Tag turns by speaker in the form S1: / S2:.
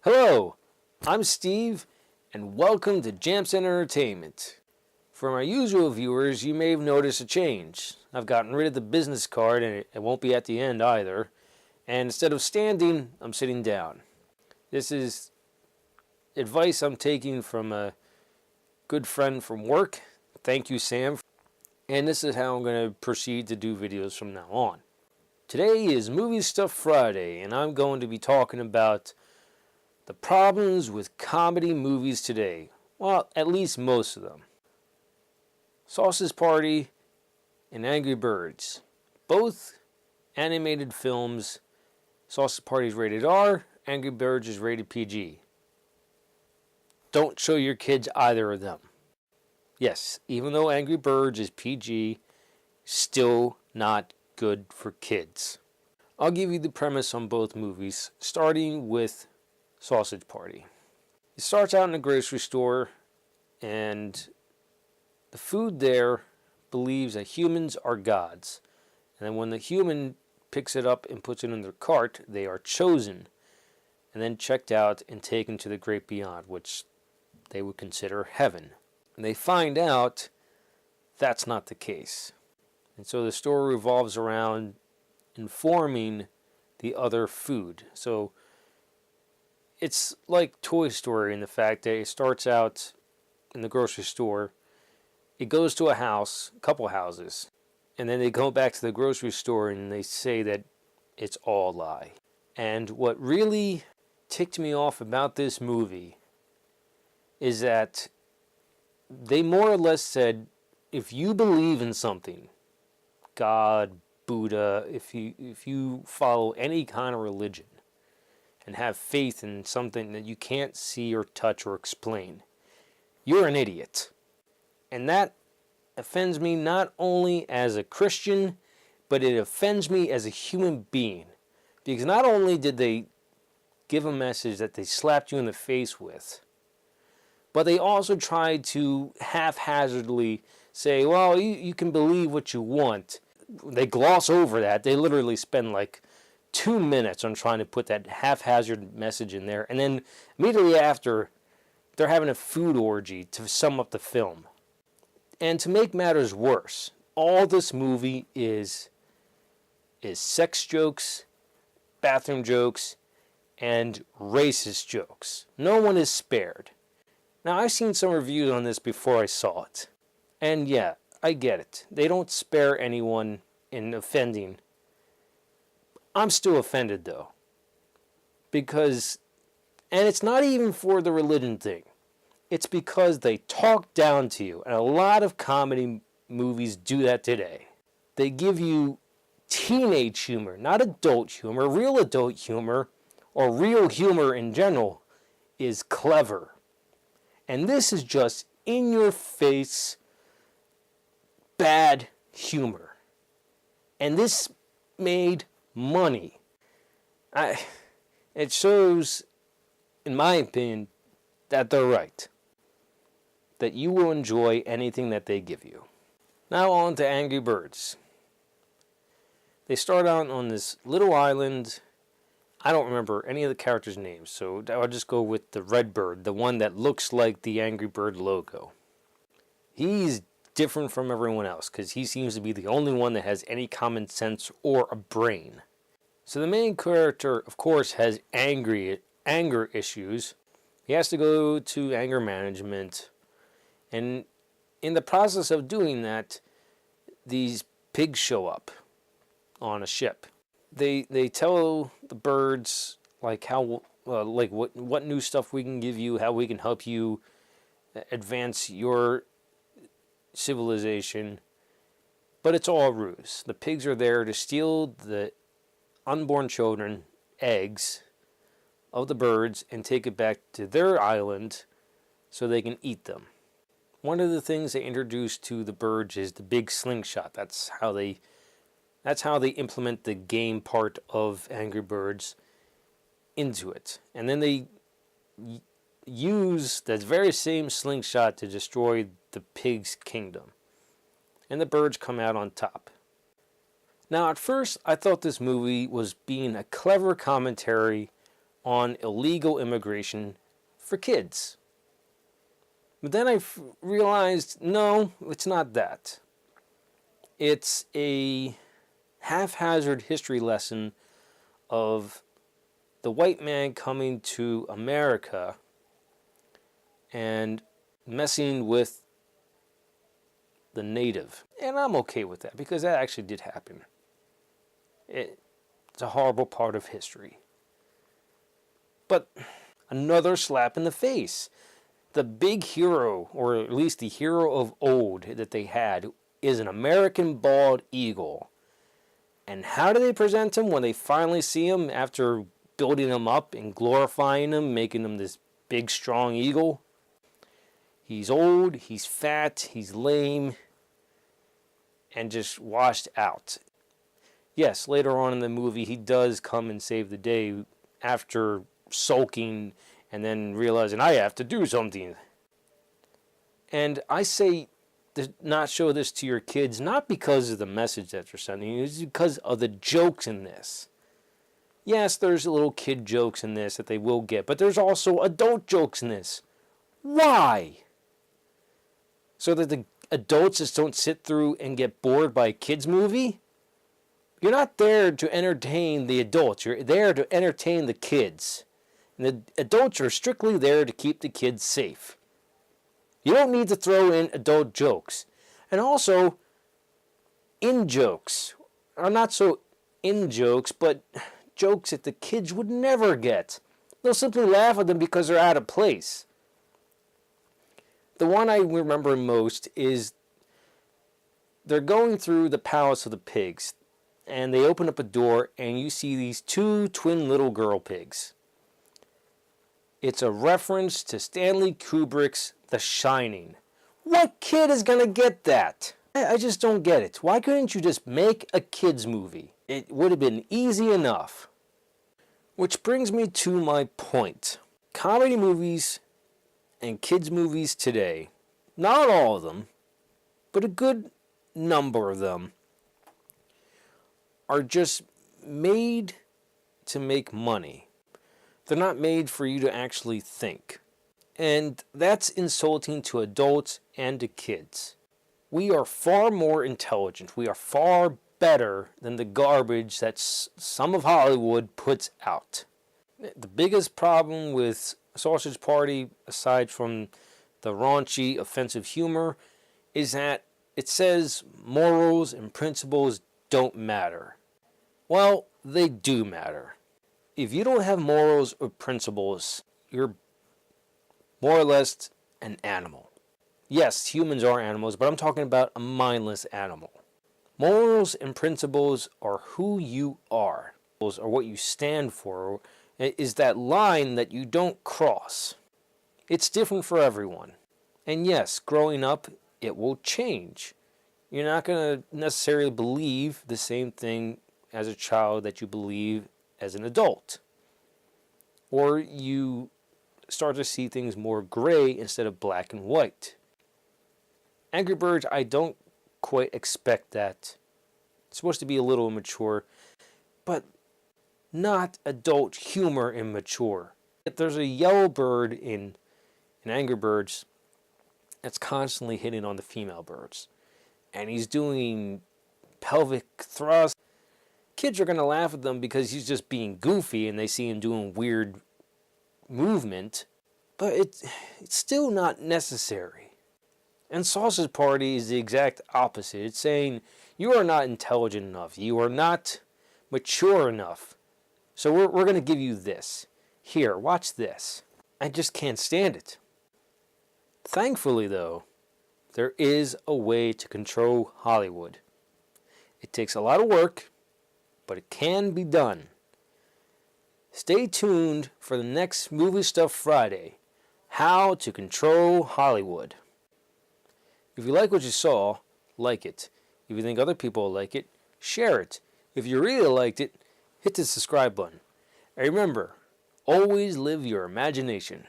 S1: Hello, I'm Steve, and welcome to Jamsin Entertainment. For my usual viewers, you may have noticed a change. I've gotten rid of the business card, and it won't be at the end either. And instead of standing, I'm sitting down. This is advice I'm taking from a good friend from work. Thank you, Sam. And this is how I'm going to proceed to do videos from now on. Today is Movie Stuff Friday, and I'm going to be talking about the problems with comedy movies today. Well, at least most of them. Sausage Party and Angry Birds. Both animated films. Sausage Party is rated R, Angry Birds is rated PG. Don't show your kids either of them. Yes, even though Angry Birds is PG, still not good for kids. I'll give you the premise on both movies, starting with Sausage Party. It starts out in a grocery store, and the food there believes that humans are gods. And then when the human picks it up and puts it in their cart, they are chosen and then checked out and taken to the great beyond, which they would consider heaven. And they find out that's not the case. And so the story revolves around informing the other food. So it's like Toy Story in the fact that it starts out in the grocery store, it goes to a house, a couple houses, and then they go back to the grocery store and they say that it's all a lie. And what really ticked me off about this movie is that they more or less said, if you believe in something, God, Buddha, if you follow any kind of religion and have faith in something that you can't see or touch or explain, you're an idiot. And that offends me not only as a Christian, but it offends me as a human being. Because not only did they give a message that they slapped you in the face with, but they also tried to haphazardly say, well, you can believe what you want. They gloss over that. They literally spend like 2 minutes on trying to put that haphazard message in there. And then immediately after, they're having a food orgy to sum up the film. And to make matters worse, all this movie is sex jokes, bathroom jokes, and racist jokes. No one is spared. Now, I've seen some reviews on this before I saw it. And yeah, I get it. They don't spare anyone in offending. I'm still offended though. Because, and it's not even for the religion thing. It's because they talk down to you. And a lot of comedy movies do that today. They give you teenage humor, not adult humor. Real adult humor, or real humor in general, is clever. And this is just in your face, bad humor. And this made money. It shows, in my opinion, that they're right. That you will enjoy anything that they give you. Now on to Angry Birds. They start out on this little island. I don't remember any of the characters' names, so I'll just go with the red bird, the one that looks like the Angry Bird logo. He's different from everyone else because he seems to be the only one that has any common sense or a brain. So the main character, of course, has anger issues. He has to go to anger management, and in the process of doing that, these pigs show up on a ship. They tell the birds like how what new stuff we can give you, how we can help you advance your civilization, but it's all a ruse. The pigs are there to steal the unborn children, eggs of the birds, and take it back to their island so they can eat them. One of the things they introduce to the birds is the big slingshot. That's how they implement the game part of Angry Birds into it. And then they use that very same slingshot to destroy the pig's kingdom. And the birds come out on top. Now, at first, I thought this movie was being a clever commentary on illegal immigration for kids. But then I realized, no, it's not that. It's a haphazard history lesson of the white man coming to America and messing with the native. And I'm okay with that because that actually did happen. It's a horrible part of history. But another slap in the face. The big hero, or at least the hero of old that they had, is an American bald eagle. And how do they present him when they finally see him after building him up and glorifying him, making him this big, strong eagle? He's old, he's fat, he's lame, and just washed out. Yes, later on in the movie, he does come and save the day after sulking and then realizing, I have to do something. And I say to not show this to your kids, not because of the message that they're sending you, it's because of the jokes in this. Yes, there's little kid jokes in this that they will get, but there's also adult jokes in this. Why? So that the adults just don't sit through and get bored by a kid's movie? You're not there to entertain the adults. You're there to entertain the kids. And the adults are strictly there to keep the kids safe. You don't need to throw in adult jokes. And also, in-jokes are not so in-jokes, but jokes that the kids would never get. They'll simply laugh at them because they're out of place. The one I remember most is they're going through the Palace of the Pigs, and they open up a door, and you see these two twin little girl pigs. It's a reference to Stanley Kubrick's The Shining. What kid is going to get that? I just don't get it. Why couldn't you just make a kids movie? It would have been easy enough. Which brings me to my point. Comedy movies and kids movies today, not all of them, but a good number of them, are just made to make money. They're not made for you to actually think. And that's insulting to adults and to kids. We are far more intelligent. We are far better than the garbage that some of Hollywood puts out. The biggest problem with Sausage Party, aside from the raunchy, offensive humor, is that it says morals and principles don't matter. Well, they do matter. If you don't have morals or principles, you're more or less an animal. Yes, humans are animals, but I'm talking about a mindless animal. Morals and principles are who you are, are what you stand for. Is that line that you don't cross. It's different for everyone. And yes, growing up, it will change. You're not going to necessarily believe the same thing as a child that you believe as an adult. Or you start to see things more gray instead of black and white. Angry Birds, I don't quite expect that. It's supposed to be a little immature, but not adult humor immature. There's a yellow bird in Angry Birds that's constantly hitting on the female birds. And he's doing pelvic thrusts. Kids are going to laugh at them because he's just being goofy and they see him doing weird movement. But it's still not necessary. And Sausage Party is the exact opposite. It's saying you are not intelligent enough. You are not mature enough. So we're going to give you this. Here, watch this. I just can't stand it. Thankfully, though, there is a way to control Hollywood. It takes a lot of work, but it can be done. Stay tuned for the next Movie Stuff Friday, How to Control Hollywood. If you like what you saw, like it. If you think other people will like it, share it. If you really liked it, hit the subscribe button. And remember, always live your imagination.